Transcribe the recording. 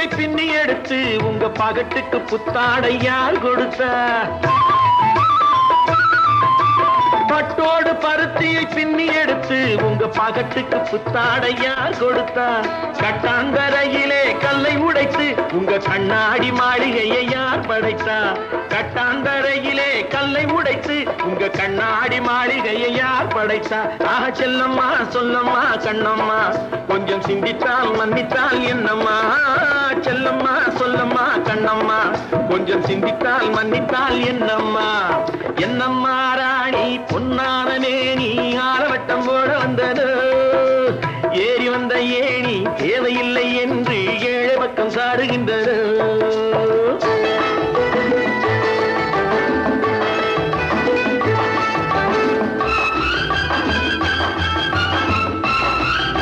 பருத்தியை பின்னி எடுத்து உங்க பகட்டுக்கு புத்தாடை யார் கொடுத்தா? பட்டோடு பருத்தியை பின்னி எடுத்து உங்க பகட்டுக்கு புத்தாடை யார் கொடுத்தா? கட்டாந்தரையிலே கல்லை உடைத்து உங்க கண்ணாடி மாளிகையை யார் படைத்தா? கட்டாந்தரையிலே கல்லை உடைத்து உங்க கண்ணாடி மாளிகையை யார் படைத்தா? ஆக செல்லம்மா சொல்லம்மா கண்ணம்மா கொஞ்சம் சிந்தித்தால் மன்னித்தால் என்னம்மா? செல்லம்மா சொல்லம்மா கண்ணம்மா கொஞ்சம் சிந்தித்தால் மன்னித்தால் என்னம்மா? என்னம்மா ராணி பொன்னானே நீ ஆலவட்டம் போட வந்ததோ? ஏறி வந்த ஏணி தேவையில்லை என்று ஏழை பக்கம் சாடுகின்றது.